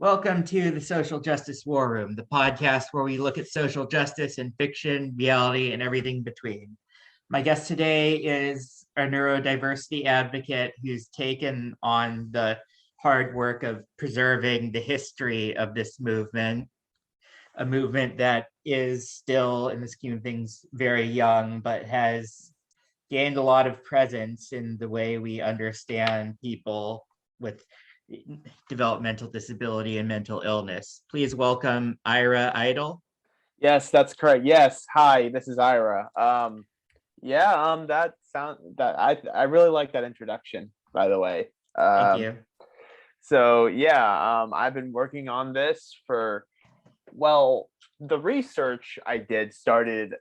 Welcome to the Social Justice War Room, the podcast where we look at social justice in fiction, reality, and everything between. My guest today is a neurodiversity advocate who's taken on the hard work of preserving the history of this movement, a movement that is still, in the scheme of things, very young, but has gained a lot of presence in the way we understand people with developmental disability and mental illness. Please welcome Ira Eidle. Yes, that's correct. Yes, hi, this is Ira. I really like that introduction, by the way. Thank you. I've been working on this the research I did started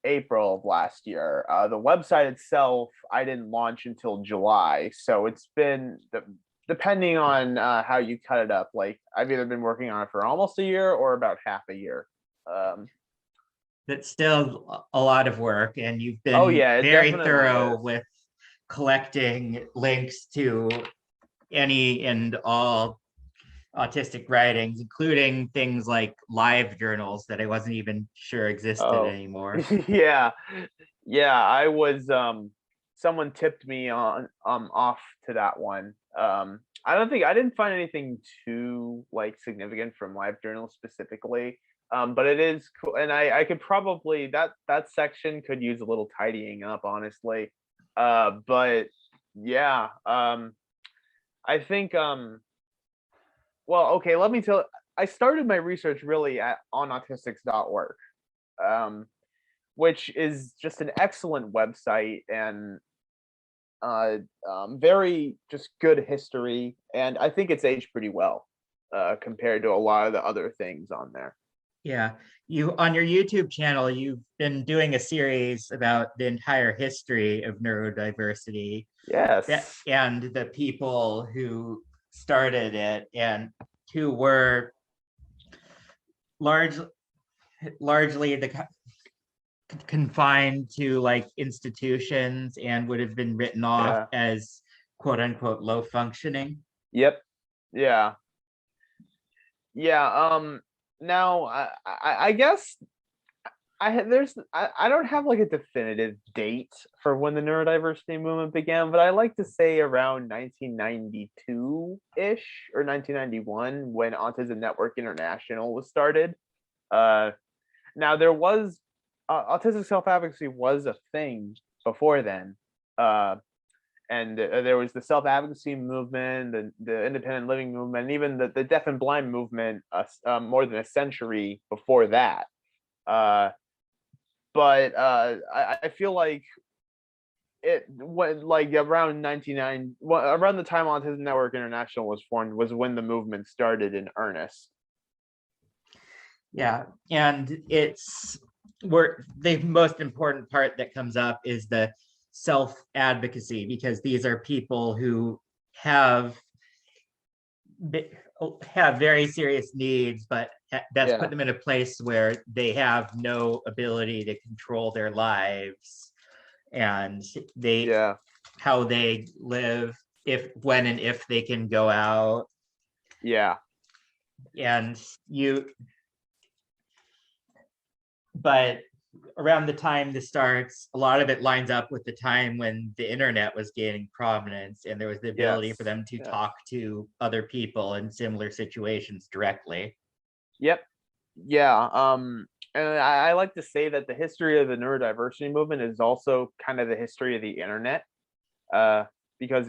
April of last year. The website itself, I didn't launch until July. So it's been, depending on how you cut it up, like I've either been working on it for almost a year or about half a year. That's still a lot of work, and you've been very thorough with collecting links to any and all autistic writings, including things like live journals that I wasn't even sure existed anymore. Yeah, I was someone tipped me on off to that one. I didn't find anything too significant from live journals specifically. But it is cool, and I could probably that section could use a little tidying up, honestly. But yeah, I think okay, let me tell. I started my research really on autistics.org, which is just an excellent website and very just good history, and I think it's aged pretty well compared to a lot of the other things on there. Yeah, you on your YouTube channel, you've been doing a series about the entire history of neurodiversity. Yes. And the people who started it and who were largely confined to institutions and would have been written off as quote unquote low functioning. Yep. Yeah. Now, I guess I don't have a definitive date for when the neurodiversity movement began, but I like to say around 1992-ish or 1991 when Autism Network International was started. Now there was autistic self-advocacy was a thing before then. And there was the SelfAdvocacy movement, the independent living movement, and even the deaf and blind movement more than a century before that. I feel like it went around around the time Autism Network International was formed was when the movement started in earnest. Yeah, and the most important part that comes up is the self-advocacy, because these are people who have very serious needs, but that's put them in a place where they have no ability to control their lives and how they live, when and if they can go out. But around the time this starts, a lot of it lines up with the time when the internet was gaining prominence and there was the ability for them to talk to other people in similar situations directly. Yep. Yeah. And I like to say that the history of the neurodiversity movement is also kind of the history of the internet, because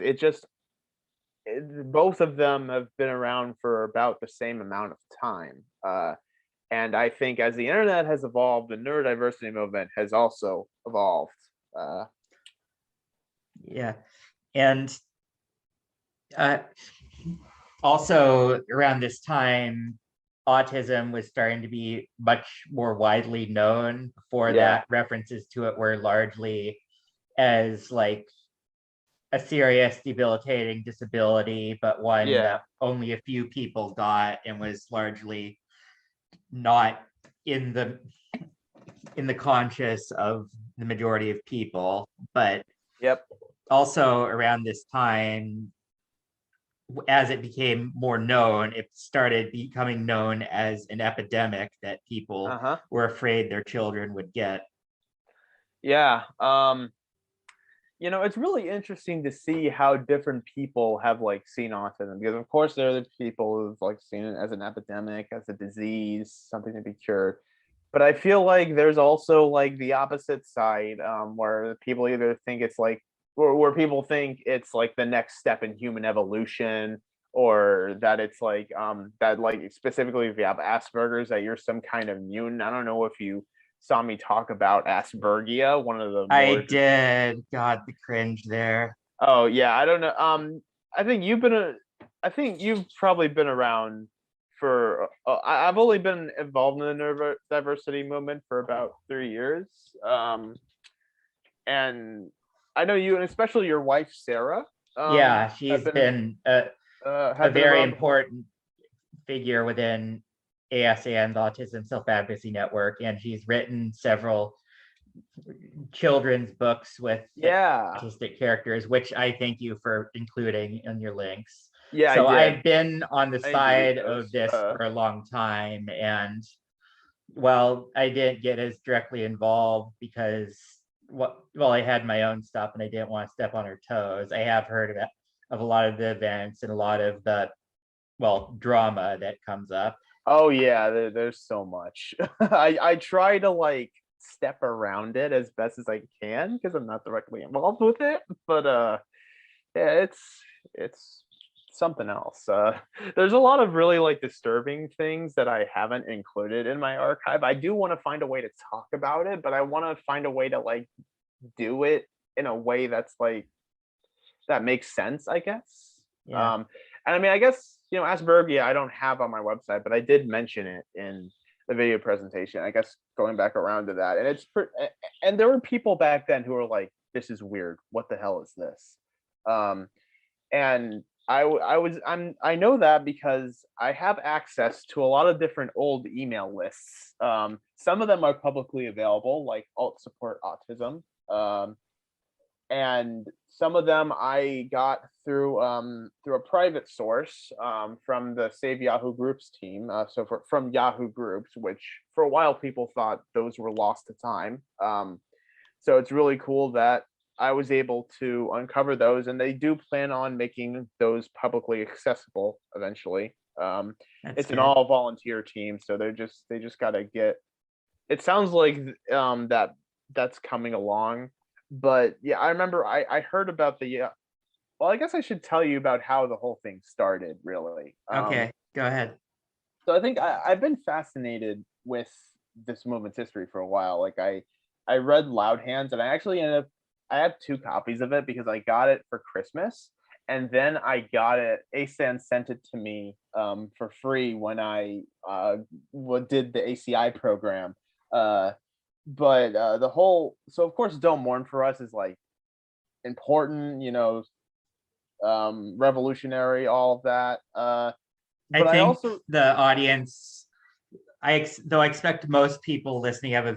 both of them have been around for about the same amount of time. And I think as the internet has evolved, the neurodiversity movement has also evolved. And also around this time, autism was starting to be much more widely known. Before that, references to it were largely as a serious, debilitating disability, but one that only a few people got and was largely not in the conscious of the majority of people. But also around this time, as it became more known, it started becoming known as an epidemic that people were afraid their children would get. Yeah. It's really interesting to see how different people have like seen autism, because of course there are the people who've like seen it as an epidemic, as a disease, something to be cured. But I feel like there's also like the opposite side, where people either think it's like, or where people think it's like the next step in human evolution, or that it's like that, like specifically if you have Asperger's, that you're some kind of mutant. I don't know if you saw me talk about Aspergia, one of the I more did. God, the cringe there. Oh yeah, I don't know. I think I think you've probably been around for. I've only been involved in the neurodiversity movement for about 3 years. And I know you, and especially your wife Sarah. Yeah, she's been a Have been very around before. important figure within ASAN's Autism Self-Advocacy Network, and she's written several children's books with Yeah, autistic characters, which I thank you for including in your links. yeah, I So did. I've been on the I need to read side of those. this for a long time, and well, I didn't get as directly involved because I had my own stuff and I didn't want to step on her toes. I have heard of a lot of the events and a lot of the drama that comes up. Oh yeah, there's so much. I try to like step around it as best as I can because I'm not directly involved with it. But yeah, it's something else. There's a lot of really like disturbing things that I haven't included in my archive. I do want to find a way to talk about it, but I want to find a way to like do it in a way that's like that makes sense, I guess. Yeah. And I mean, I guess, Aspergia I don't have on my website, but I did mention it in the video presentation. I guess going back around to that, and and there were people back then who were like, "This is weird. What the hell is this?" And I know that because I have access to a lot of different old email lists. Some of them are publicly available, like Alt Support Autism. And some of them I got through a private source from the Save Yahoo Groups team. From Yahoo Groups, which for a while people thought those were lost to time. So it's really cool that I was able to uncover those, and they do plan on making those publicly accessible eventually. It's an all volunteer team, so they just got to get. It sounds like that's coming along. But yeah, I remember I heard about I guess I should tell you about how the whole thing started, really. Okay, go ahead. So I think I've been fascinated with this movement's history for a while. Like I read Loud Hands, and I actually ended up, I have 2 copies of it because I got it for Christmas, and then I got it. ASAN sent it to me for free when I did the ACI program. But so of course Don't Mourn for us is like important, revolutionary, all of that. But I think also the audience, though I expect most people listening have a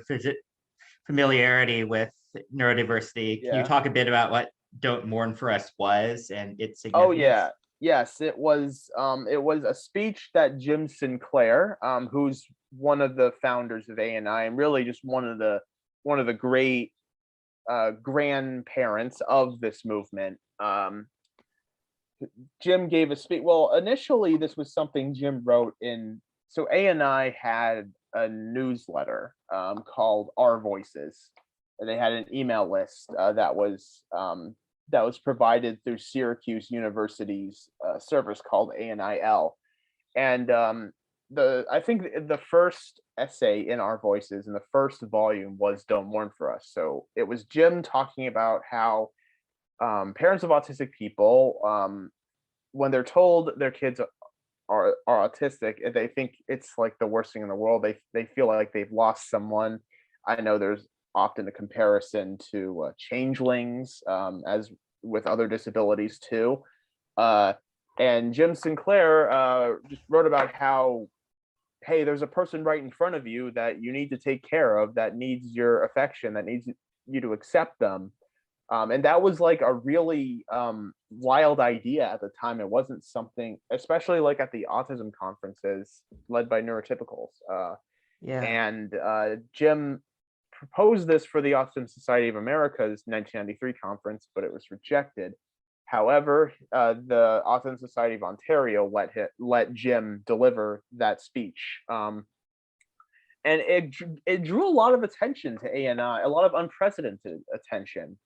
familiarity with neurodiversity. Can you talk a bit about what Don't Mourn for Us was and its significance? Oh yeah. Yes, it was a speech that Jim Sinclair, who's one of the founders of ANI and really just one of the great grandparents of this movement. Jim gave a speech. Well, initially this was something Jim wrote in. So ANI had a newsletter called Our Voices. And they had an email list that was provided through Syracuse University's service called ANIL. And I think the first essay in Our Voices in the first volume was Don't Mourn for Us. So it was Jim talking about how parents of autistic people, when they're told their kids are autistic, they think it's like the worst thing in the world. They feel like they've lost someone. I know there's often a comparison to changelings, as with other disabilities too. And Jim Sinclair just wrote about how, hey, there's a person right in front of you that you need to take care of, that needs your affection, that needs you to accept them. And that was like a really wild idea at the time. It wasn't something, especially like at the autism conferences led by neurotypicals. And Jim proposed this for the Autism Society of America's 1993 conference, but it was rejected. However, the Autism Society of Ontario let Jim deliver that speech. And it drew a lot of attention to ANI, a lot of unprecedented attention,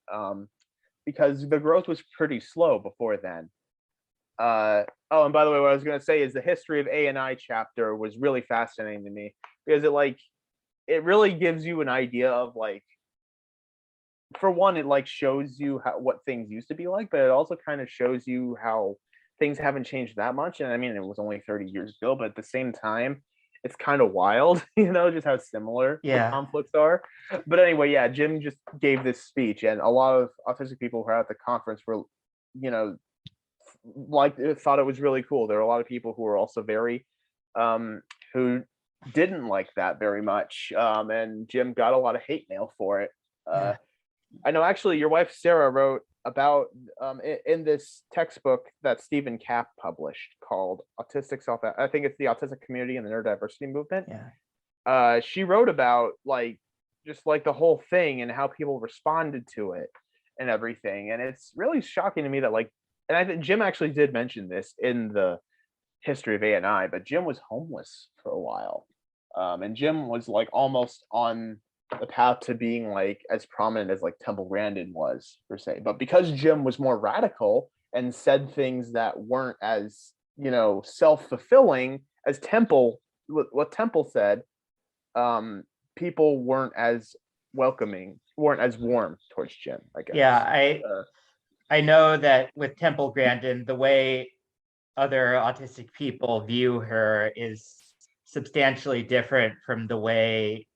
because the growth was pretty slow before then. Oh, and by the way, what I was going to say is the history of ANI chapter was really fascinating to me, because it really gives you an idea of, like, for one, it like shows you what things used to be like, but it also kind of shows you how things haven't changed that much. And I mean, it was only 30 years ago, but at the same time, it's kind of wild, just how similar the conflicts are. But anyway, Jim just gave this speech, and a lot of autistic people who were at the conference were, thought it was really cool. There were a lot of people who were also very, who didn't like that very much, and Jim got a lot of hate mail for it. I know, actually, your wife Sarah wrote about in this textbook that Stephen Kapp published called Autistic Self. I think it's the Autistic Community and the Neurodiversity Movement. She wrote about just the whole thing and how people responded to it and everything. And it's really shocking to me that and I think Jim actually did mention this in the history of ANI, but Jim was homeless for a while, and Jim was almost on the path to being as prominent as Temple Grandin was, per se. But because Jim was more radical and said things that weren't as self-fulfilling as what Temple said, people weren't as welcoming, weren't as warm towards Jim, I guess. I know that with Temple Grandin, the way other autistic people view her is substantially different from the way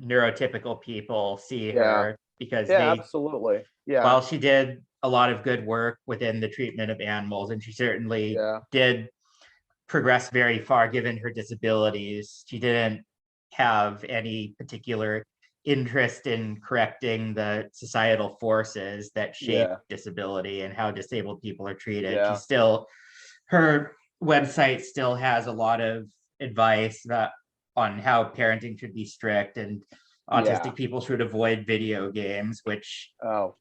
neurotypical people see her, because absolutely. While she did a lot of good work within the treatment of animals, and she certainly did progress very far given her disabilities, she didn't have any particular interest in correcting the societal forces that shape disability and how disabled people are treated. Her website still has a lot of advice on how parenting should be strict, and autistic people should avoid video games, which one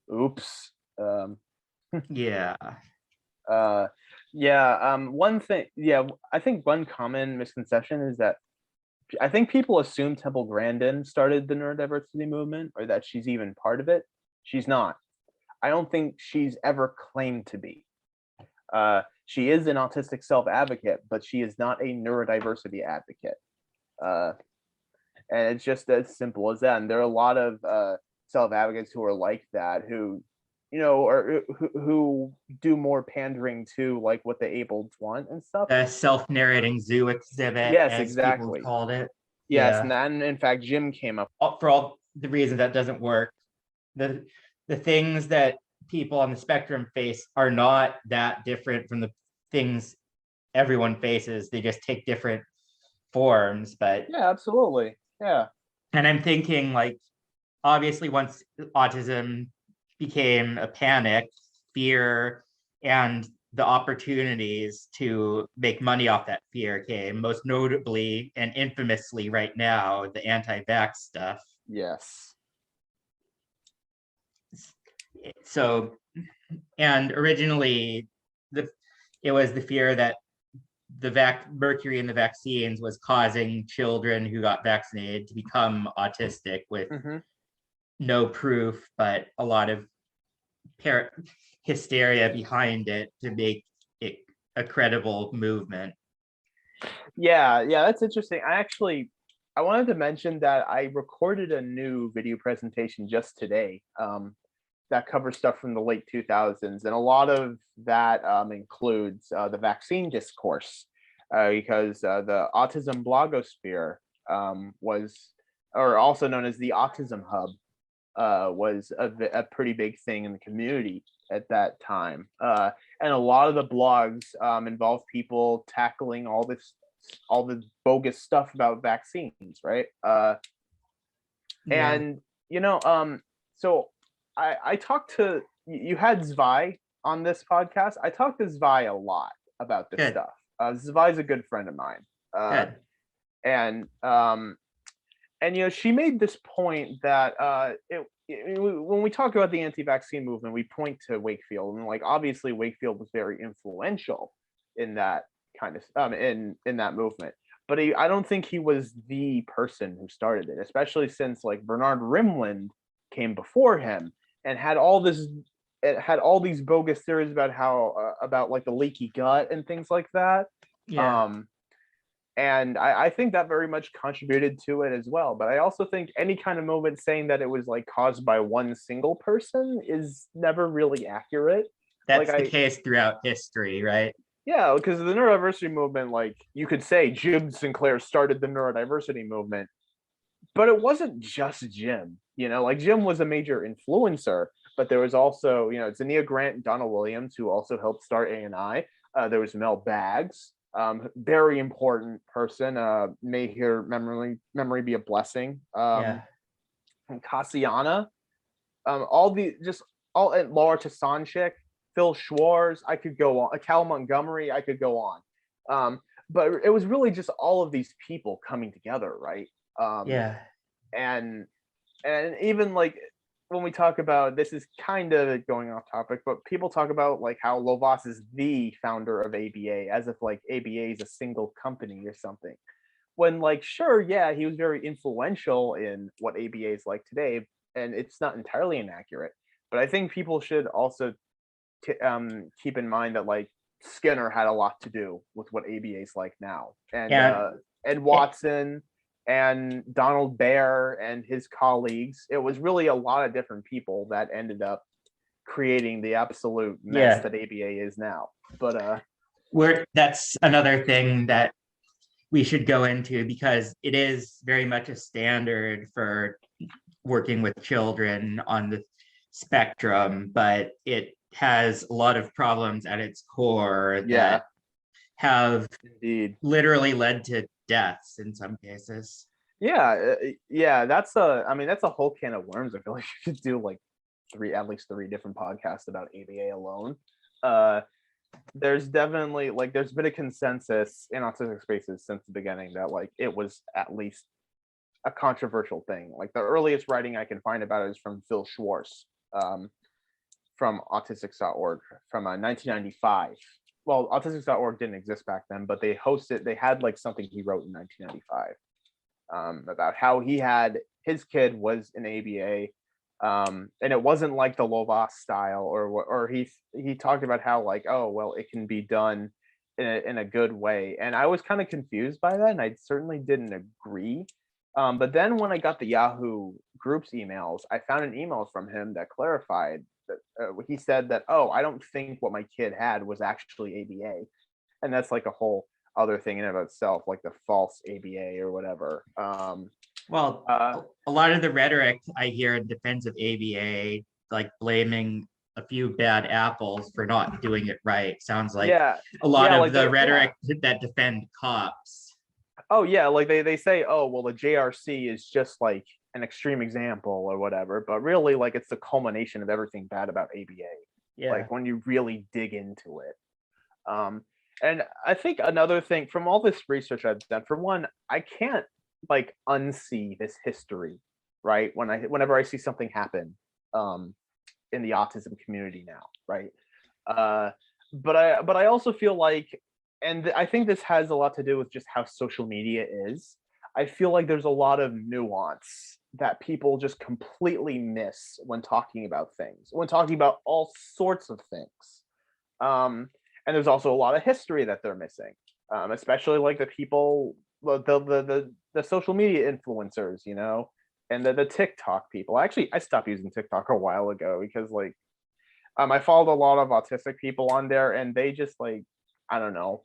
thing, I think one common misconception is that I think people assume Temple Grandin started the neurodiversity movement, or that she's even part of it. She's not. I don't think she's ever claimed to be. She is an autistic self-advocate, but she is not a neurodiversity advocate. And it's just as simple as that. And there are a lot of self-advocates who are like that, who or who do more pandering to what the abled want and stuff. The self-narrating zoo exhibit, yes, as exactly. people called it. Yes, and in fact, Jim came up for all the reasons that doesn't work. The things that people on the spectrum face are not that different from the things everyone faces. They just take different forms, but absolutely. And I'm thinking, obviously, once autism became a panic, fear, and the opportunities to make money off that fear came, most notably and infamously right now, the anti-vax stuff. Yes. So, and originally, it was the fear that the mercury in the vaccines was causing children who got vaccinated to become autistic, with no proof, but a lot of hysteria behind it to make it a credible movement. That's interesting. I wanted to mention that I recorded a new video presentation just today that covers stuff from the late 2000s, and a lot of that includes the vaccine discourse, because the autism blogosphere was, or also known as the Autism Hub, was a pretty big thing in the community at that time, and a lot of the blogs involve people tackling all the bogus stuff about vaccines, right? And so I talked to you had Zwei on this podcast. I talked to Zwei a lot about this Good. stuff. Zwei's a good friend of mine. Good. And she made this point that when we talk about the anti-vaccine movement, we point to Wakefield, and like obviously Wakefield was very influential in that kind of in that movement. But I don't think he was the person who started it, especially since like Bernard Rimland came before him and had all these bogus theories about how about like the leaky gut and things like that. Yeah. And I think that very much contributed to it as well. But I also think any kind of movement saying that it was like caused by one single person is never really accurate. That's the case throughout history, right? Yeah, because the neurodiversity movement, like you could say Jim Sinclair started the neurodiversity movement, but it wasn't just Jim, like Jim was a major influencer, but there was also, Zania Grant and Donald Williams, who also helped start ANI. There was Mel Baggs, very important person. May her memory be a blessing. And Cassiana, and Laura Tasanchik, Phil Schwartz, I could go on. Cal Montgomery, I could go on. But it was really just all of these people coming together, right? And even like when we talk about, this is kind of going off topic, but people talk about like how Lovaas is the founder of ABA, as if like ABA is a single company or something. When like, sure, yeah, he was very influential in what ABA is like today, and it's not entirely inaccurate. But I think people should also keep in mind that like Skinner had a lot to do with what ABA is like now, and Watson and Donald Baer and his colleagues. It was really a lot of different people that ended up creating the absolute mess that ABA is now. But that's another thing that we should go into, because it is very much a standard for working with children on the spectrum, but it has a lot of problems at its core that have literally led to deaths in some cases. That's a whole can of worms. I feel like you should do like at least three different podcasts about ABA alone. There's definitely like there's been a consensus in autistic spaces since the beginning that like it was at least a controversial thing. Like the earliest writing I can find about it is from Phil Schwartz, from autistics.org from 1995. Well, autistics.org didn't exist back then, but they had like something he wrote in 1995 about how he had his kid was an ABA, and it wasn't like the Lovaas style, or he talked about how like, oh well, it can be done in a good way, and I was kind of confused by that, and I certainly didn't agree. But then when I got the Yahoo Groups emails, I found an email from him that clarified that he said that, oh, I don't think what my kid had was actually ABA, and that's like a whole other thing in and of itself, like the false ABA or whatever. A lot of the rhetoric I hear in defense of ABA, like blaming a few bad apples for not doing it right, sounds like a lot of the rhetoric that defend cops. Oh yeah, like they say, oh well, the JRC is just like an extreme example or whatever, but really like it's the culmination of everything bad about ABA. Like when you really dig into it. And I think another thing from all this research I've done, for one, I can't like unsee this history, right? Whenever I see something happen in the autism community now, right? But I also feel like, and I think this has a lot to do with just how social media is. I feel like there's a lot of nuance that people just completely miss when talking about things, when talking about all sorts of things. And there's also a lot of history that they're missing, especially like the people, the social media influencers, and the TikTok people. Actually, I stopped using TikTok a while ago because like I followed a lot of autistic people on there, and they just like, I don't know.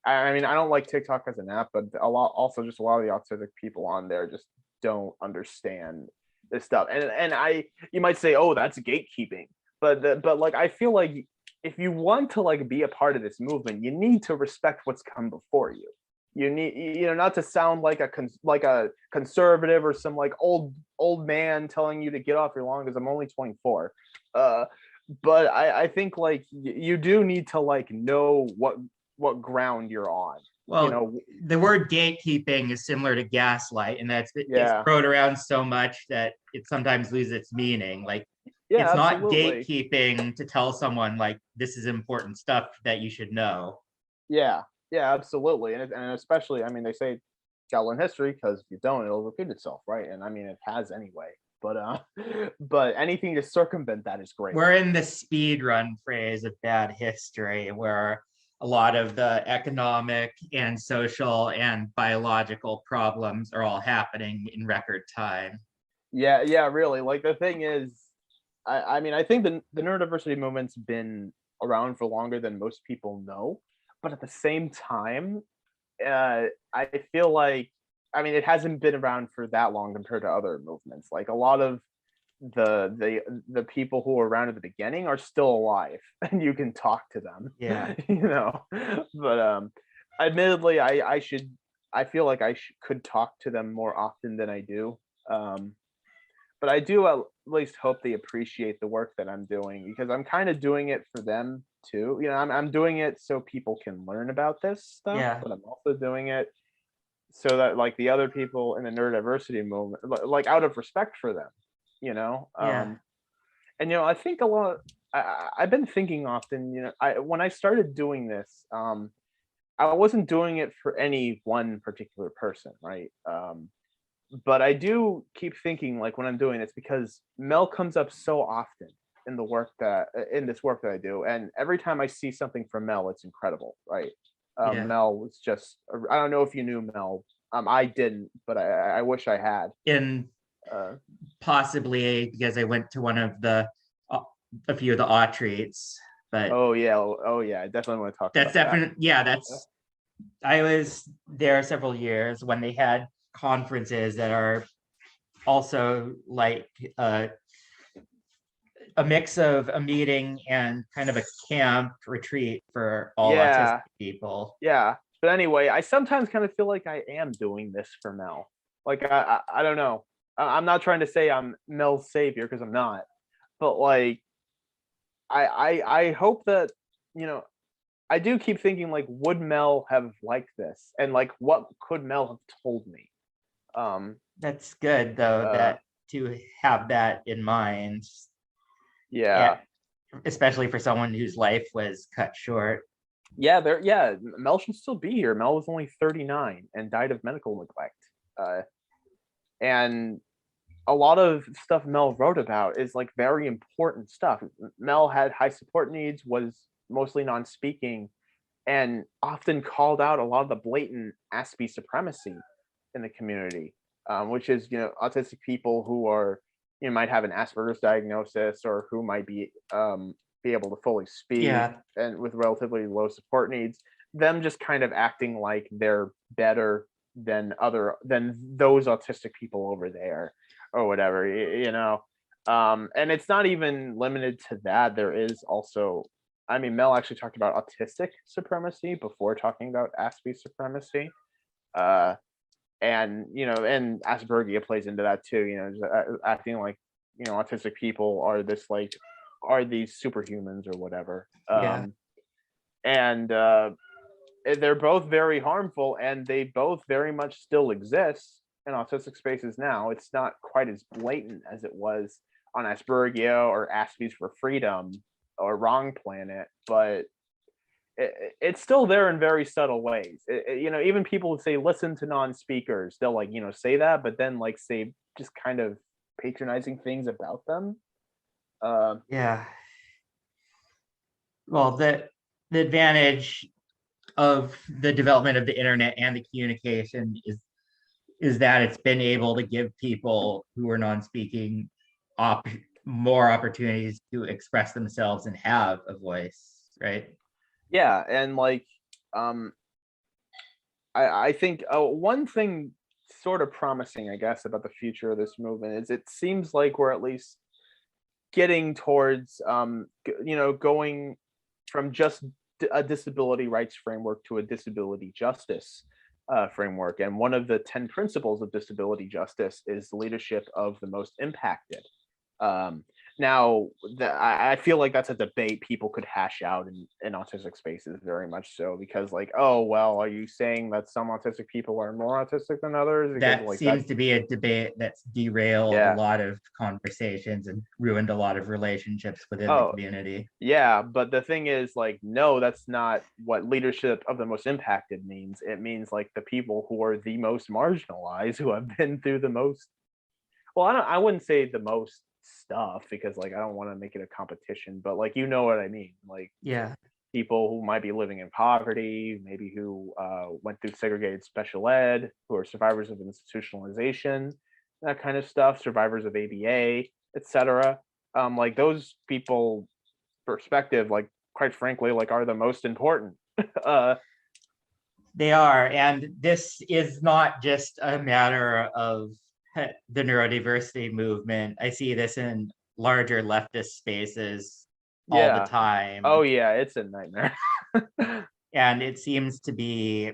I mean, I don't like TikTok as an app, but a lot of the autistic people on there just don't understand this stuff. And you might say, oh, that's gatekeeping, but like I feel like if you want to like be a part of this movement, you need to respect what's come before you. You need, not to sound like a conservative or some like old man telling you to get off your lawn, because I'm only 24. But I think like you do need to like know what ground you're on. Well, the word gatekeeping is similar to gaslight, and it's Yeah. thrown around so much that it sometimes loses its meaning. Like, Yeah, it's not absolutely. gatekeeping to tell someone like this is important stuff that you should know. Yeah, yeah, absolutely. And especially, I mean, they say gotta learn history, because if you don't, it'll repeat itself, right? And I mean, it has anyway. But but anything to circumvent that is great. We're in the speed run phase of bad history, where a lot of the economic and social and biological problems are all happening in record time. Yeah, yeah, really. Like the thing is, I mean, I think the neurodiversity movement's been around for longer than most people know, but at the same time, I feel like, I mean, it hasn't been around for that long compared to other movements. Like a lot of the people who were around at the beginning are still alive, and you can talk to them. Yeah. But admittedly, I feel like could talk to them more often than I do. But I do at least hope they appreciate the work that I'm doing, because I'm kind of doing it for them too. I'm doing it so people can learn about this stuff, Yeah. but I'm also doing it so that like the other people in the neurodiversity movement, like out of respect for them, Yeah. and I think a lot. I've been thinking often, when I started doing this, I wasn't doing it for any one particular person, right? But I do keep thinking, like, when I'm doing this, because Mel comes up so often in this work that I do, and every time I see something from Mel, it's incredible, right? Yeah. Mel was just, I don't know if you knew Mel. I didn't, but I wish I had. And Uh, possibly because I went to a few of the odd treats, but oh yeah, I definitely want to talk that's about that. definitely, yeah, I was there several years when they had conferences that are also like a mix of a meeting and kind of a camp retreat for all autistic Yeah, people. yeah. But anyway, I sometimes kind of feel like I am doing this for Mel. Like I don't know. I'm not trying to say I'm Mel's savior, because I'm not. But like I hope that, you know I do keep thinking, like, would Mel have liked this, and like what could Mel have told me? Um That's good though, uh that to have that in mind, yeah. especially for someone whose life was cut short. Yeah, Mel should still be here. Mel was only 39 and died of medical neglect. And a lot of stuff Mel wrote about is like very important stuff. Mel had high support needs, was mostly non-speaking, and often called out a lot of the blatant Aspie supremacy in the community, which is, autistic people who are, might have an Asperger's diagnosis, or who might be able to fully speak, Yeah. and with relatively low support needs, them just kind of acting like they're better than those autistic people over there, or whatever, and it's not even limited to that. There is also, I mean, Mel actually talked about autistic supremacy before talking about Aspie supremacy. And and Aspergia plays into that too, just acting like, autistic people are these superhumans or whatever. Yeah. And they're both very harmful, and they both very much still exist in autistic spaces now. It's not quite as blatant as it was on Aspergia or Aspies for Freedom or Wrong Planet, but it's still there in very subtle ways. Even people who say listen to non-speakers, they'll like, say that, but then like say just kind of patronizing things about them. Yeah. Well, the advantage of the development of the internet and the communication is that it's been able to give people who are non-speaking more opportunities to express themselves and have a voice, right? Yeah, and like, I think one thing sort of promising, I guess, about the future of this movement is it seems like we're at least getting towards, going from just a disability rights framework to a disability justice framework, and one of the 10 principles of disability justice is the leadership of the most impacted. Now, I feel like that's a debate people could hash out in autistic spaces very much so, because like, oh, well, are you saying that some autistic people are more autistic than others? Because, That like, seems to be a debate that's derailed a lot of conversations and ruined a lot of relationships within the community. Yeah, but the thing is, like, no, that's not what leadership of the most impacted means. It means like the people who are the most marginalized, who have been through the most. Well, I wouldn't say the most stuff, because like I don't want to make it a competition, but like, you know what I mean, like, yeah, people who might be living in poverty, maybe who went through segregated special ed, who are survivors of institutionalization, that kind of stuff, survivors of ABA, etc. Like, those people perspective, like, quite frankly, like, are the most important. they are, and this is not just a matter of the neurodiversity movement. I see this in larger leftist spaces all the Yeah. time. Oh yeah, it's a nightmare. And it seems to be,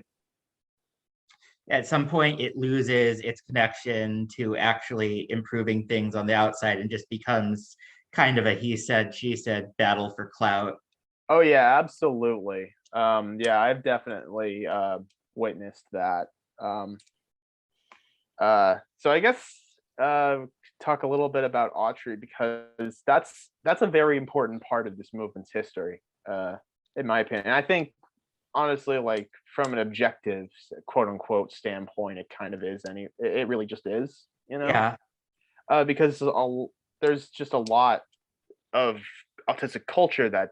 at some point, it loses its connection to actually improving things on the outside and just becomes kind of a he said, she said battle for clout. Oh yeah, absolutely. Yeah, I've definitely witnessed that. So I guess talk a little bit about Autry, because that's a very important part of this movement's history, in my opinion. And I think, honestly, like, from an objective, quote unquote, standpoint, it kind of is. It really just is, you know. Yeah, Because there's just a lot of autistic culture that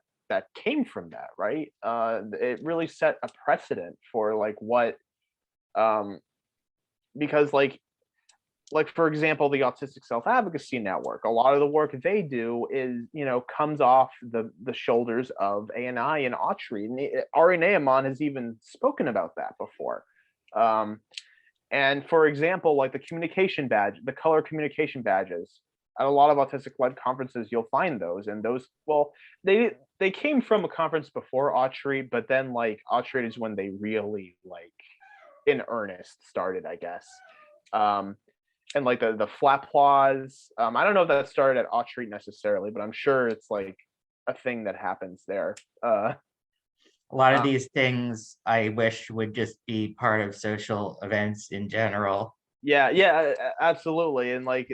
came from that, right? It really set a precedent for like what, because like for example, the Autistic Self-Advocacy Network, a lot of the work they do is, comes off the shoulders of ANI and Autry. And Ari Naaman has even spoken about that before. And for example, like the communication badge, the color communication badges, at a lot of autistic-led conferences, you'll find those. And those, well, they came from a conference before Autry, but then like Autry is when they really, like, in earnest started, I guess. And like the flapplaws, I don't know if that started at Autry necessarily, but I'm sure it's like a thing that happens there. a lot of these things I wish would just be part of social events in general. Yeah, absolutely. And like,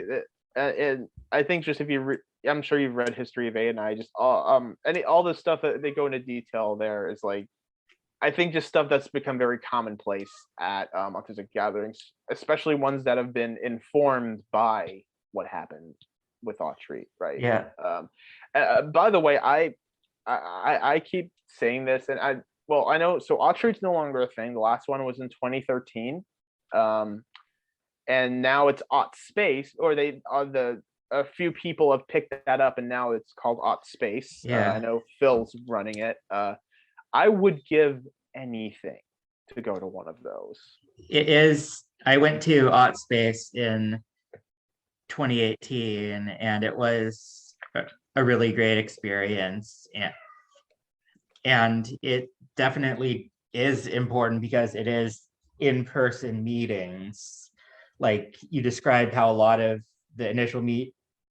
and I think just if you I'm sure you've read History of A, and I just all the stuff that they go into detail there is like, I think just stuff that's become very commonplace at autistic gatherings, especially ones that have been informed by what happened with Autry, right? Yeah. By the way, I keep saying this, and I know, so Autry's no longer a thing. The last one was in 2013, and now it's Aut Space, or a few people have picked that up, and now it's called Aut Space. Yeah. I know Phil's running it. I would give anything to go to one of those. It is. I went to Aught Space in 2018, and it was a really great experience. And it definitely is important because it is in-person meetings. Like you described how a lot of the initial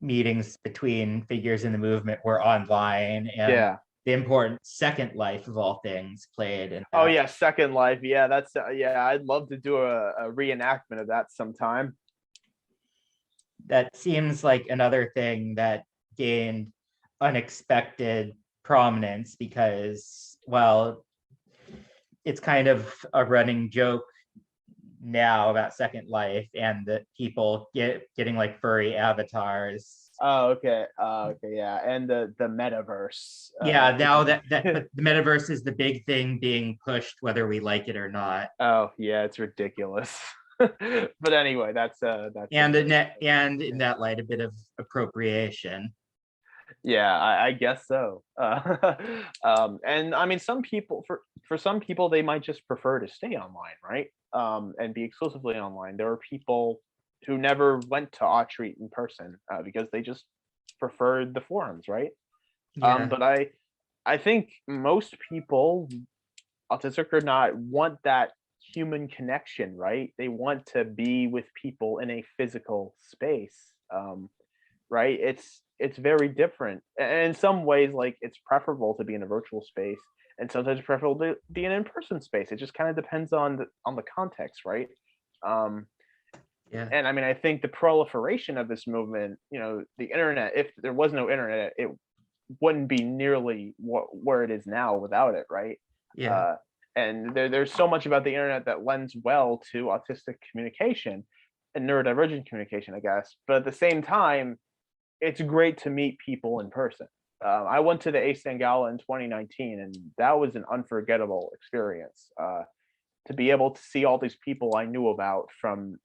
meetings between figures in the movement were online, and the important Second Life of all things played in that. Oh yeah, Second Life. Yeah, that's I'd love to do a reenactment of that sometime. That seems like another thing that gained unexpected prominence because, well, it's kind of a running joke now about Second Life and that people getting like furry avatars. Oh, okay. Okay, yeah. And the metaverse. Yeah, now but the metaverse is the big thing being pushed, whether we like it or not. Oh, yeah, it's ridiculous. But anyway, that's and in that light, a bit of appropriation. Yeah, I guess so. And I mean, some people, for some people, they might just prefer to stay online, right? And be exclusively online. There are people who never went to Autry in person because they just preferred the forums, right? Yeah. But I think most people, autistic or not, want that human connection, right? They want to be with people in a physical space, right? It's very different, and in some ways, like it's preferable to be in a virtual space, and sometimes it's preferable to be in in-person space. It just kind of depends on the context, right? Um, Yeah. and I mean, I think the proliferation of this movement, the internet, if there was no internet, it wouldn't be nearly where it is now without it, right? Yeah. Uh, and there's so much about the internet that lends well to autistic communication and neurodivergent communication, I guess. But at the same time, it's great to meet people in person. I went to the ASAN Gala in 2019, and that was an unforgettable experience. To be able to see all these people I knew about from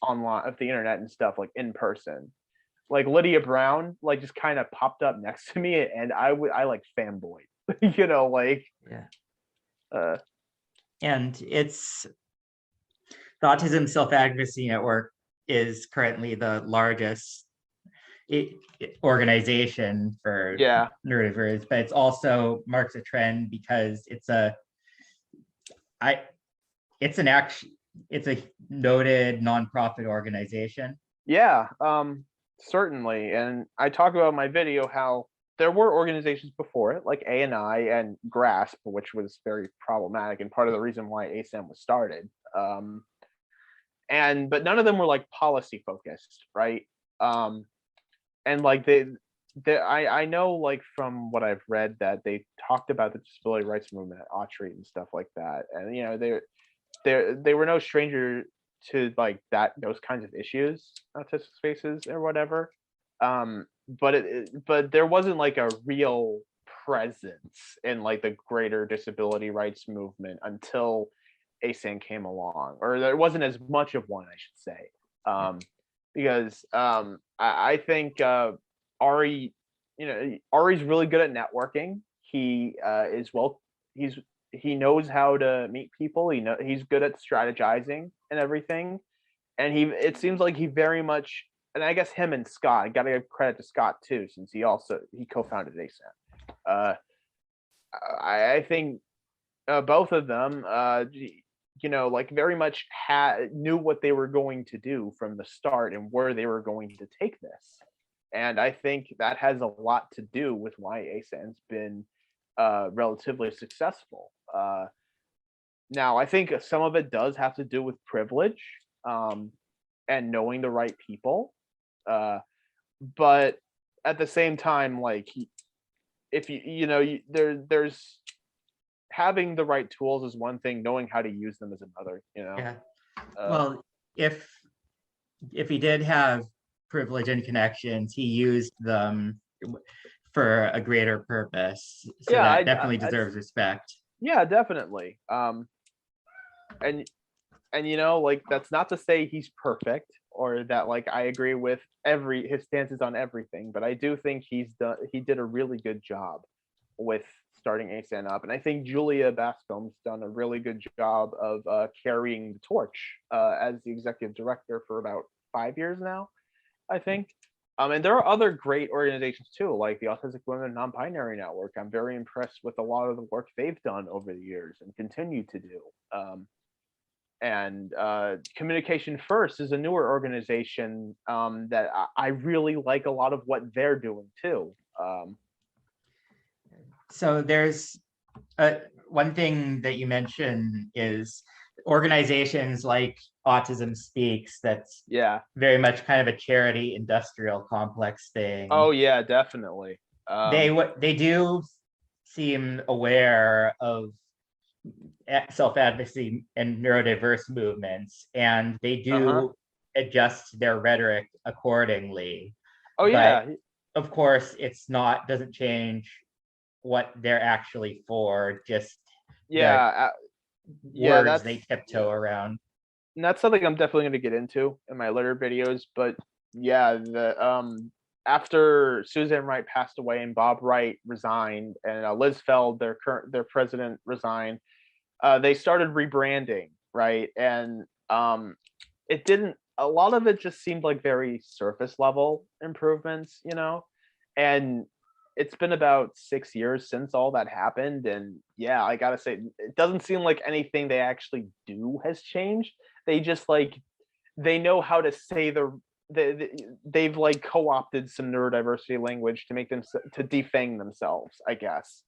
online, of the internet and stuff, like in person. Like Lydia Brown, like just kind of popped up next to me, and I like fanboyed, like. Yeah. Uh, And it's the Autism Self-Advocacy Network is currently the largest organization for yeah, neurodiverse, but it's also marks a trend because it's a noted nonprofit organization. yeah, certainly. And I talk about in my video how there were organizations before it, like ANI and GRASP, which was very problematic and part of the reason why ASAM was started. But none of them were like policy focused, right? And like I know, like from what I've read, that they talked about the disability rights movement at Autry and stuff like that, and they were no stranger to like those kinds of issues, autistic spaces or whatever. But there wasn't like a real presence in like the greater disability rights movement until ASAN came along, or there wasn't as much of one, I should say. Because I think Ari, Ari's really good at networking. He he knows how to meet people. He's good at strategizing and everything. And it seems like he very much, and I guess him and Scott, I gotta give credit to Scott too, since he co-founded ASAP. I think both of them, like very much knew what they were going to do from the start and where they were going to take this. And I think that has a lot to do with why ASAN's been relatively successful. Now, I think some of it does have to do with privilege and knowing the right people. But at the same time, like, if there's having the right tools is one thing, knowing how to use them is another. Yeah. Well, if he did have privilege and connections, he used them for a greater purpose. So yeah, that definitely deserves respect. Yeah, definitely. And like, that's not to say he's perfect or that like I agree with his stances on everything, but I do think he did a really good job with starting ASAN up, and I think Julia Bascom's done a really good job of carrying the torch as the executive director for about 5 years now, I think. And there are other great organizations too, like the Autistic Women Non-Binary Network. I'm very impressed with a lot of the work they've done over the years and continue to do. And Communication First is a newer organization that I really like a lot of what they're doing too. So there's one thing that you mentioned is organizations like Autism Speaks, that's very much kind of a charity industrial complex thing. Oh yeah, definitely. They do seem aware of self-advocacy and neurodiverse movements, and they do adjust their rhetoric accordingly. Oh yeah. But of course, doesn't change what they're actually for, just words they tiptoe around. And that's something I'm definitely going to get into in my later videos. But yeah, after Suzanne Wright passed away and Bob Wright resigned and Liz Feld, their president, resigned, they started rebranding, right? And a lot of it just seemed like very surface level improvements, and it's been about 6 years since all that happened, and yeah, I gotta say, it doesn't seem like anything they actually do has changed. They just like they know how to say they've like co-opted some neurodiversity language to make them to defang themselves, I guess.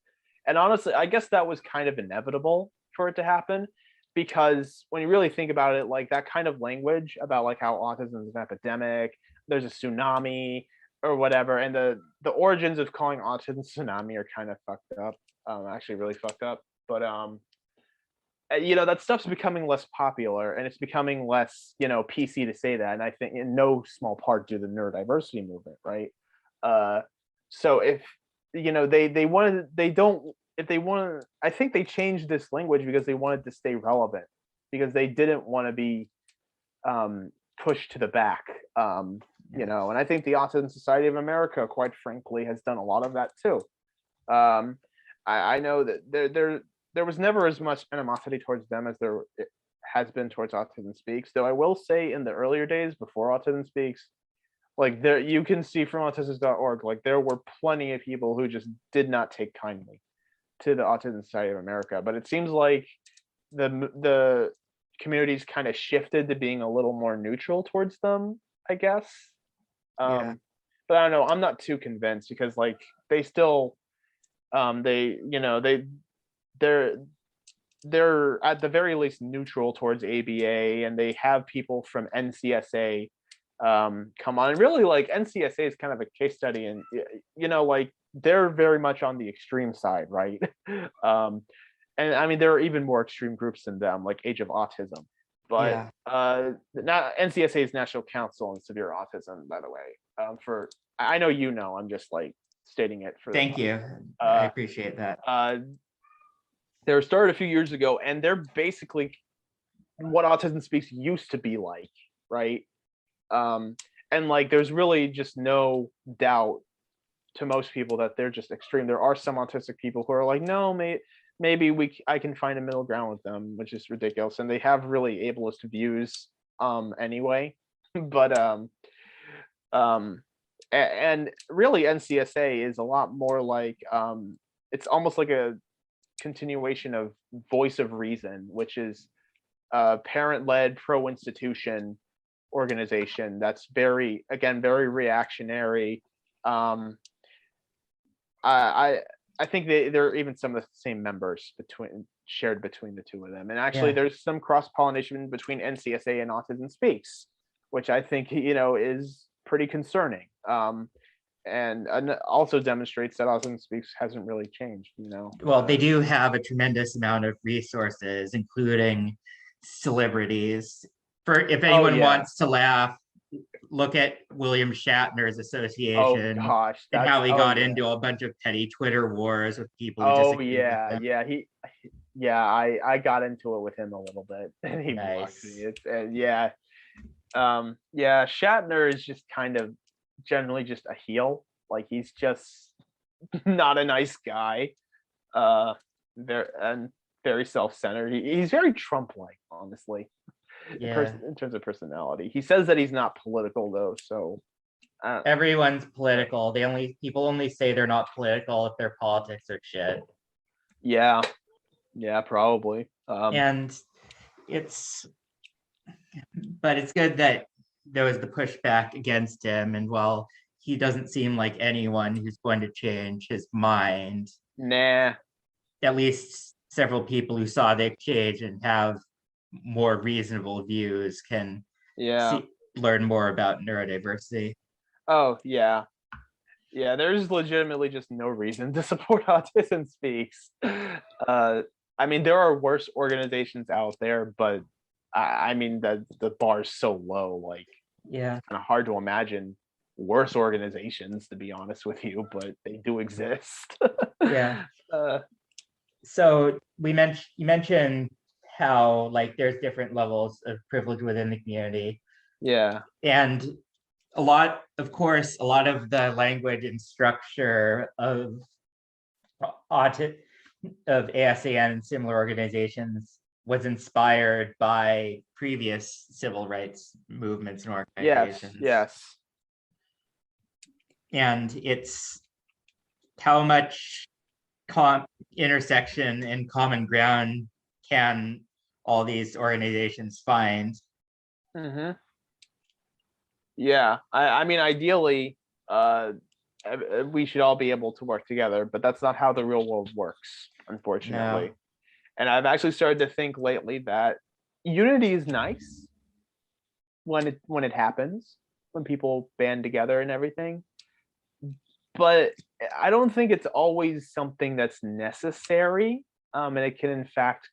And honestly, I guess that was kind of inevitable for it to happen, because when you really think about it, like that kind of language about like how autism is an epidemic, there's a tsunami or whatever, and the origins of calling autism tsunami are kind of fucked up, actually really fucked up. But that stuff's becoming less popular, and it's becoming less PC to say that, and I think in no small part due to the neurodiversity movement, right? So if they wanted, they don't, if they want, I think they changed this language because they wanted to stay relevant, because they didn't want to be pushed to the back. And I think the Autism Society of America, quite frankly, has done a lot of that too. I know that there was never as much animosity towards them as there has been towards Autism Speaks, though I will say in the earlier days before Autism Speaks, like there you can see from autism.org, like there were plenty of people who just did not take kindly to the Autism Society of America. But it seems like the community's kind of shifted to being a little more neutral towards them, I guess. Yeah. But I don't know, I'm not too convinced, because like they still they're at the very least neutral towards ABA, and they have people from NCSA come on, and really like NCSA is kind of a case study, and like they're very much on the extreme side, right? And I mean there are even more extreme groups than them, like Age of Autism, but not NCSA's National Council on Severe Autism, by the way. For I know I'm just like stating it for thank you. I appreciate that. They were started a few years ago, and they're basically what Autism Speaks used to be like, right? And like there's really just no doubt to most people that they're just extreme. There are some autistic people who are like, no, maybe I can find a middle ground with them, which is ridiculous, and they have really ableist views anyway. But and really NCSA is a lot more like it's almost like a continuation of Voice of Reason, which is a parent-led pro-institution organization that's very reactionary. I think there are even some of the same members shared between the two of them, and actually there's some cross-pollination between NCSA and Autism Speaks, which I think is pretty concerning, and also demonstrates that Autism Speaks hasn't really changed. Well, they do have a tremendous amount of resources, including celebrities. For if anyone wants to laugh, look at William Shatner's association. Oh gosh, and how he got into a bunch of petty Twitter wars with people. I got into it with him a little bit, and he blocked me. Shatner is just kind of generally just a heel. Like he's just not a nice guy. Very self-centered. He's very Trump-like, honestly. In terms of personality. He says that he's not political though, so everyone's political. People only say they're not political if their politics are shit. Yeah, probably. And it's good that there was the pushback against him, and while he doesn't seem like anyone who's going to change his mind, at least several people who saw the exchange and have more reasonable views can learn more about neurodiversity. Oh yeah, there's legitimately just no reason to support Autism Speaks. I mean there are worse organizations out there, but I mean the bar is so low, like it's kind of hard to imagine worse organizations, to be honest with you, but they do exist. So you mentioned how like there's different levels of privilege within the community. And a lot of the language and structure of ASAN and similar organizations was inspired by previous civil rights movements and organizations. Yes. And it's how much intersection and common ground can all these organizations find? Mm-hmm. Yeah, I mean, ideally, we should all be able to work together, but that's not how the real world works, unfortunately. No. And I've actually started to think lately that unity is nice when it happens, when people band together and everything. But I don't think it's always something that's necessary. And it can in fact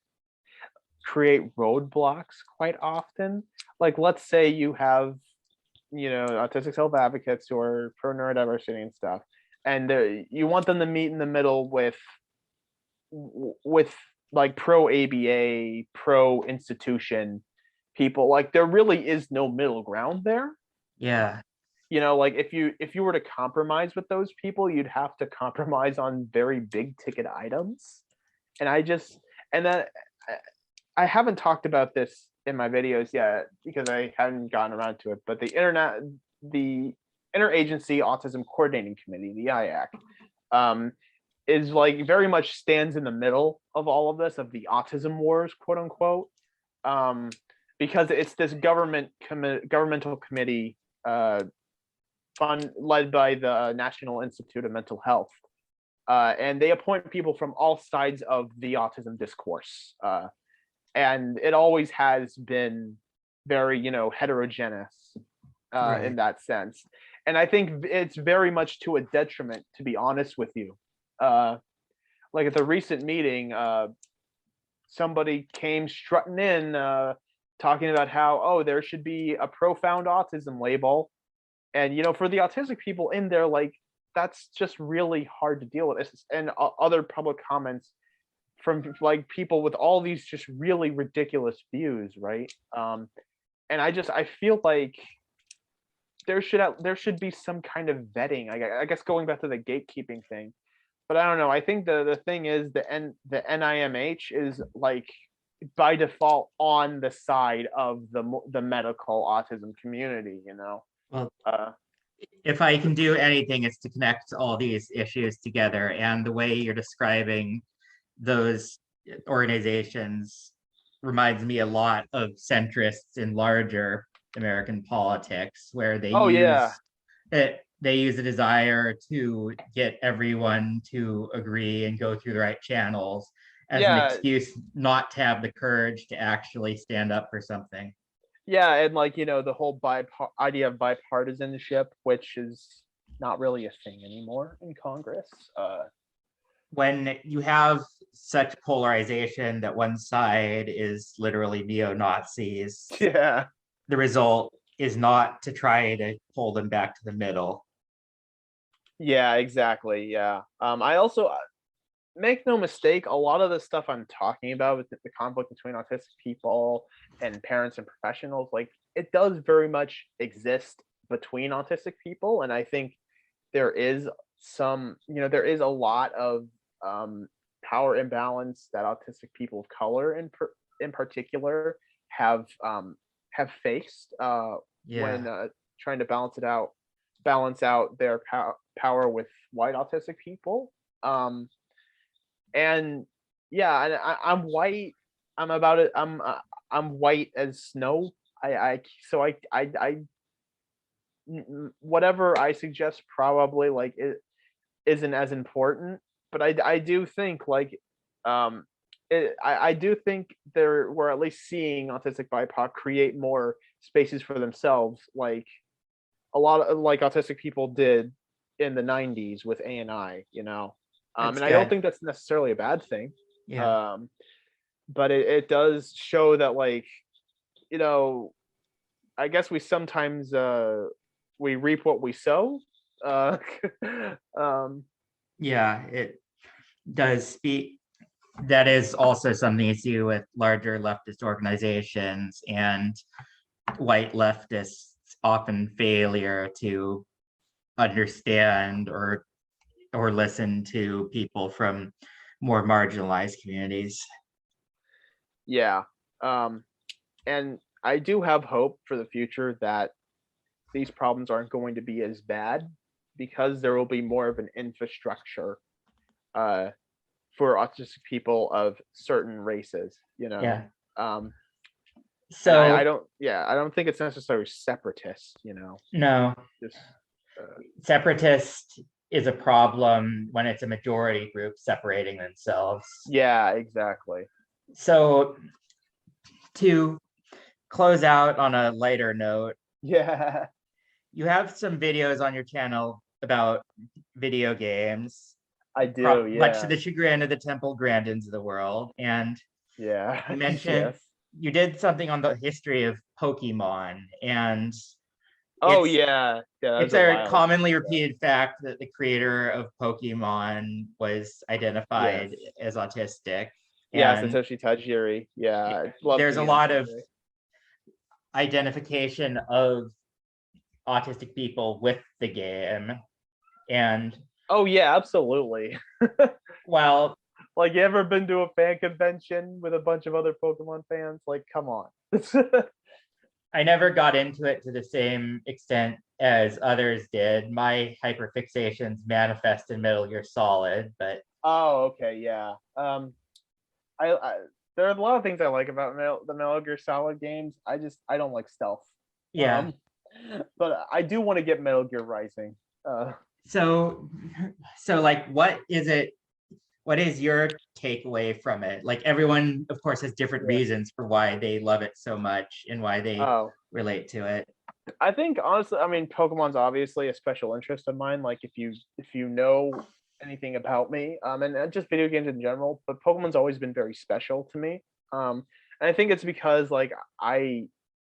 create roadblocks quite often. Like, let's say you have, autistic self-advocates who are pro neurodiversity and stuff, and you want them to meet in the middle with like pro ABA, pro institution people. Like, there really is no middle ground there. Yeah. Like, if you were to compromise with those people, you'd have to compromise on very big ticket items. And I haven't talked about this in my videos yet because I haven't gotten around to it, but the Interagency Autism Coordinating Committee, the IAC, is like very much stands in the middle of all of this, of the autism wars, quote unquote, because it's this governmental committee led by the National Institute of Mental Health, and they appoint people from all sides of the autism discourse. And it always has been very, heterogeneous Right. in that sense. And I think it's very much to a detriment, to be honest with you. Like at the recent meeting, somebody came strutting in, talking about how, there should be a profound autism label. And, for the autistic people in there, like, that's just really hard to deal with. And other public comments from like people with all these just really ridiculous views, right? And I feel like there should be some kind of vetting. I guess going back to the gatekeeping thing, but I don't know. I think the thing is the NIMH is like by default on the side of the medical autism community. Well, if I can do anything, it's to connect all these issues together. And the way you're describing those organizations reminds me a lot of centrists in larger American politics, where they use a desire to get everyone to agree and go through the right channels as an excuse not to have the courage to actually stand up for something. Yeah, and like, the whole idea of bipartisanship, which is not really a thing anymore in Congress. When you have such polarization that one side is literally neo-Nazis, yeah, the result is not to try to pull them back to the middle. Yeah, exactly. Yeah. I also make no mistake, a lot of the stuff I'm talking about with the conflict between autistic people and parents and professionals, like, it does very much exist between autistic people. And I think there is there is a lot of power imbalance that autistic people of color in particular have faced when trying to balance out their power with white autistic people. And yeah, and I'm white. I'm about it. I'm white as snow. So whatever I suggest probably like it isn't as important. But I do think like I do think we're at least seeing autistic BIPOC create more spaces for themselves, like a lot of like autistic people did in the 90s with ANI, and I don't think that's necessarily a bad thing. But it does show that, like, I guess we sometimes we reap what we sow. It does speak. That is also something you see with larger leftist organizations and white leftists' often failure to understand or listen to people from more marginalized communities. Yeah. And I do have hope for the future that these problems aren't going to be as bad, because there will be more of an infrastructure for autistic people of certain races, Yeah. and So I don't think it's necessarily separatist, no, just separatist is a problem when it's a majority group separating themselves. yeah, exactly. So to close out on a lighter note, Yeah, you have some videos on your channel about video games, I do. much to Yeah, the chagrin of the Temple Grandins of the world. And yeah. you mentioned Yes. you did something on the history of Pokemon, and Oh it's yeah, yeah. That was it's a a while. commonly repeated fact that the creator of Pokemon was Yes. identified as autistic. Yeah, And Satoshi Tajiri. Yeah, I'd love to there's a get into lot it of today. identification of autistic people with the game. And Oh yeah, absolutely. while Like, you ever been to a fan convention with a bunch of other Pokemon fans? Like, come on. I never got into it to the same extent as others did, my hyperfixations manifest in Metal Gear Solid, but Oh, okay, yeah. I there are a lot of things I like about the Metal Gear Solid games. I don't like stealth. yeah. Um, but I do want to get Metal Gear Rising. So like what is your takeaway from it? Like everyone of course has different Yeah. reasons for why they love it so much and why they Oh, relate to it. I think honestly, I mean, Pokemon's obviously a special interest of mine. Like, if you know anything about me, and just video games in general, but Pokemon's always been very special to me. And I think it's because like I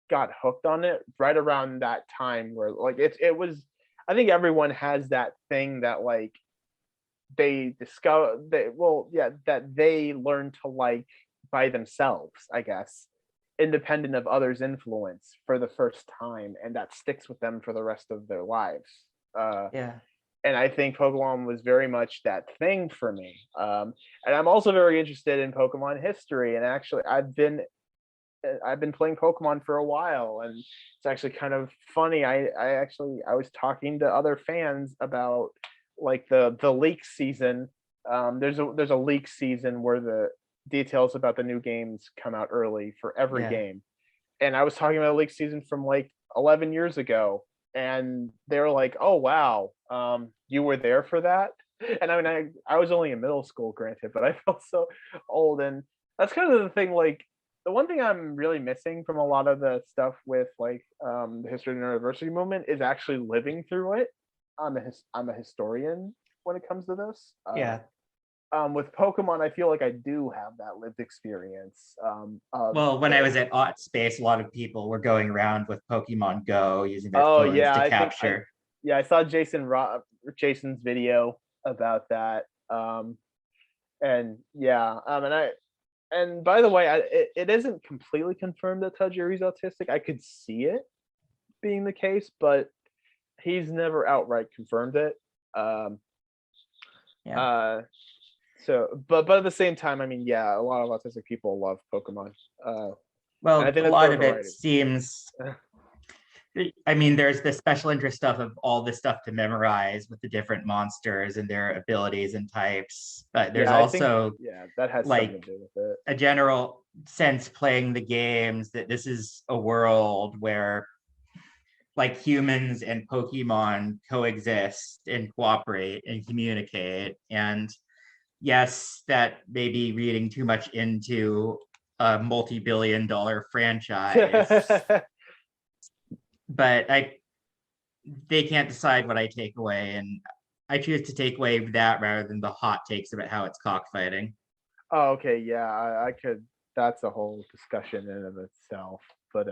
got hooked on it right around that time where like it was. I think everyone has that thing that like they discover that they learn to like by themselves, I guess, independent of others' influence for the first time, and that sticks with them for the rest of their lives. uh Yeah. and I think Pokemon was very much that thing for me. And I'm also very interested in Pokemon history, and actually I've been playing Pokemon for a while, and it's actually kind of funny. I was talking to other fans about like the leak season. There's a leak season where the details about the new games come out early for every Yeah. game, and I was talking about a leak season from like 11 years ago, and they were like, "Oh wow, you were there for that?" And I mean, I was only in middle school, granted, but I felt so old, and that's kind of the thing. Like, the one thing I'm really missing from a lot of the stuff with like the history of the neurodiversity movement is actually living through it. I'm a historian when it comes to this. Yeah. With Pokemon, I feel like I do have that lived experience. Well, when I was at Ot Space, a lot of people were going around with Pokemon Go using their Oh phones yeah, to I think capture. I saw Jason's video about that. And yeah, and by the way, it isn't completely confirmed that Tajiri's autistic. I could see it being the case, but he's never outright confirmed it. Yeah. So, but at the same time, I mean, yeah, a lot of autistic people love Pokemon. And I Well, think a that's for lot a of it variety. seems, I mean, there's the special interest stuff of all this stuff to memorize with the different monsters and their abilities and types, but there's Yeah, I think also that has something to like do with it. a general sense playing the games that this is a world where like humans and Pokemon coexist and cooperate and communicate. And yes, that may be reading too much into a multi-billion-dollar franchise, but they can't decide what I take away, and I choose to take away that rather than the hot takes about how it's cockfighting. Oh, okay, yeah, I could. That's a whole discussion in of itself. But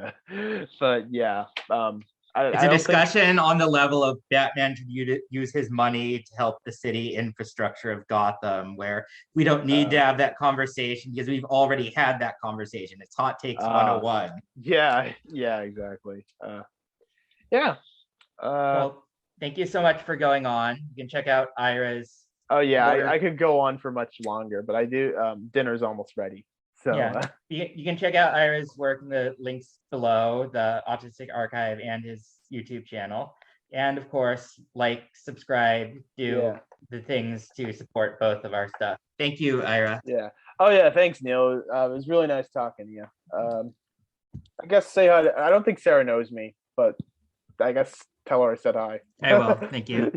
but yeah, It's I a don't think. discussion on the level of Batman should use his money to help the city infrastructure of Gotham, where we don't need to have that conversation because we've already had that conversation. It's hot takes 101. Yeah, exactly. Yeah. Well, thank you so much for going on. You can check out Ira's Oh yeah, I work. could go on for much longer, but I do. Dinner's almost ready, so Yeah, you can check out Ira's work in the links below, the Autistic Archive and his YouTube channel. And of course, like, subscribe, do Yeah. the things to support both of our stuff. Thank you, Ira. Yeah. Oh yeah. Thanks, Neil. It was really nice talking to you. I guess say hi. I don't think Sarah knows me, but I guess tell her I said hi. I will. Thank you.